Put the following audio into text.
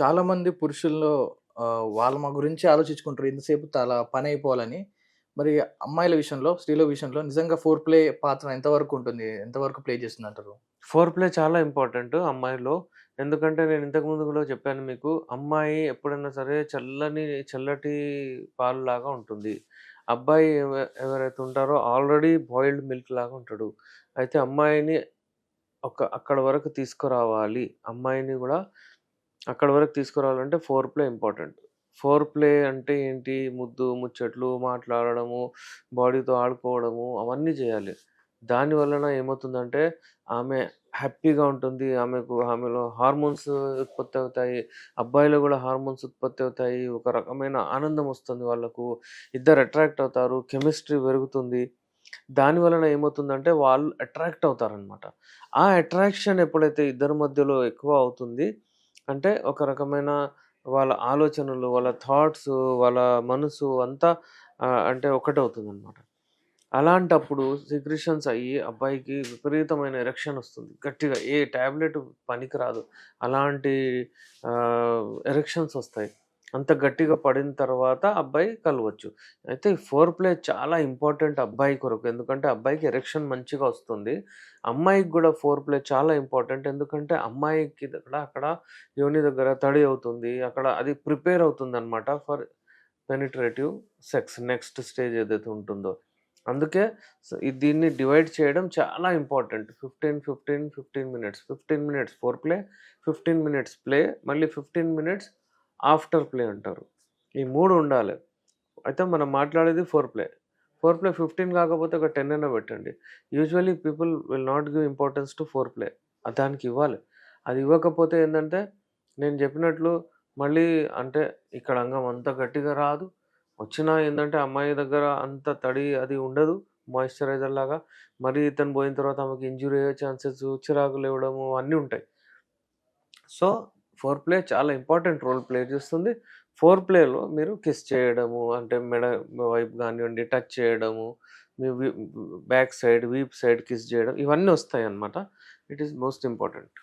చాలామంది పురుషుల్లో వాళ్ళ మా గురించి ఆలోచించుకుంటారు. ఎంతసేపు పనైపోవాలని. మరి అమ్మాయిల విషయంలో, స్త్రీల విషయంలో నిజంగా ఫోర్ ప్లే పాత్ర ఎంతవరకు ఉంటుంది? ఎంతవరకు ప్లే చేస్తుందంటారు? ఫోర్ ప్లే చాలా ఇంపార్టెంట్ అమ్మాయిలో. ఎందుకంటే నేను ఇంతకు ముందు కూడా చెప్పాను మీకు. అమ్మాయి ఎప్పుడైనా సరే చల్లటి పాలులాగా ఉంటుంది. అబ్బాయి ఎవరైతే ఉంటారో ఆల్రెడీ బాయిల్డ్ మిల్క్ లాగా ఉంటాడు. అయితే అమ్మాయిని అక్కడి వరకు తీసుకురావాలి. అమ్మాయిని గూడా అక్కడి వరకు తీసుకురావాలంటే four play important. Four play అంటే ఏంటి? ముద్దు, ముచ్చట్లు, మాట్లాడడము, బాడీతో ఆడుకోవడము అవన్నీ జేయాలి. దాని వలన ఏమవుతుందంటే ఆమె హ్యాపీగా ఉంటుంది. ఆమెలో హార్మోన్స్ ఉత్పత్తి అవుతాయి. అబ్బాయిలో గూడా హార్మోన్స్ ఉత్పత్తి అవుతాయి. ఒక రకమైన ఆనందం వస్తుంది వాళ్ళకు. ఇద్దరు అట్రాక్ట్ అవుతారు. కెమిస్ట్రీ పెరుగుతుంది. దాని వలన ఏమవుతుందంటే వాళ్ళు అట్రాక్ట్ అవుతారనమాట. ఆ అట్రాక్షన్ ఎప్పుడైతే ఇద్దరి మధ్యలో ఎక్కువ అవుతుంది, అంటే ఒక రకమైన వాళ్ళ ఆలోచనలు, వాళ్ళ థాట్స్, వాళ్ళ మనసు అంతా అంటే ఒకటవుతుందనమాట. అలాంటప్పుడు సెక్రీషన్స్ అయ్యి అబ్బాయికి విపరీతమైన ఎరెక్షన్ ఒస్తుంది. గట్టిగా ఏ టాబ్లెట్ పనికిరాదు. అలాంటి ఎరెక్షన్స్ ఒస్తాయి. అంత గట్టిగా పడిన తర్వాత అబ్బాయి కలవచ్చు. అయితే ఫోర్ ప్లే చాలా ఇంపార్టెంట్ అబ్బాయి కొరకు. ఎందుకంటే అబ్బాయికి ఎరెక్షన్ మంచిగా ఒస్తుంది. అమ్మాయికి గూడా ఫోర్ ప్లే చాలా ఇంపార్టెంట్. ఎందుకంటే అమ్మాయికి అక్కడ యోని దగ్గర తడి అవుతుంది. అక్కడ అది ప్రిపేర్ అవుతుందనమాట for penetrative sex next stage ఏదైతే ఉంటుందో. అందుకే దీన్ని డివైడ్ చేయడం చాలా important. 15, 15, 15 minutes. 15 minutes four play, 15 minutes play, మళ్ళీ 15 మినిట్స్ ఆఫ్టర్ ప్లే అంటారు. ఈ 3 ఉండాలి. అయితే మనం మాట్లాడేది ఫోర్ ప్లే. ఫోర్ ప్లే 15 కాకపోతే ఒక 10 అన్నా పెట్టండి. Usually people will not give importance to four play. దానికి ఇవ్వాలి. అది ఇవ్వకపోతే ఏందంటే నేను చెప్పినట్లు మళ్ళీ అంటే ఇక్కడ అంగం అంత గట్టిగా రాదు. వచ్చినా ఏందంటే అమ్మాయి దగ్గర అంత తడి అది ఉండదు. మాయిశ్చరైజర్ లాగా. మరి ఇతను పోయిన తర్వాత ఆమెకి ఇంజ్యూరీ అయ్యే ఛాన్సెస్, చిరాకు లేవడము అన్నీ ఉంటాయి. సో, ఫోర్ ప్లే చాలా ఇంపార్టెంట్ రోల్ ప్లే చేస్తుంది. ఫోర్ ప్లేలో మీరు కిస్ చేయడము, అంటే మెడ వైపు గానివ్వండి, టచ్ చేయడము, మీ బ్యాక్ సైడ్, వీప్ సైడ్ కిస్ జేయడం ఇవన్నీ ఒస్తాయన్నమాట. It is most important.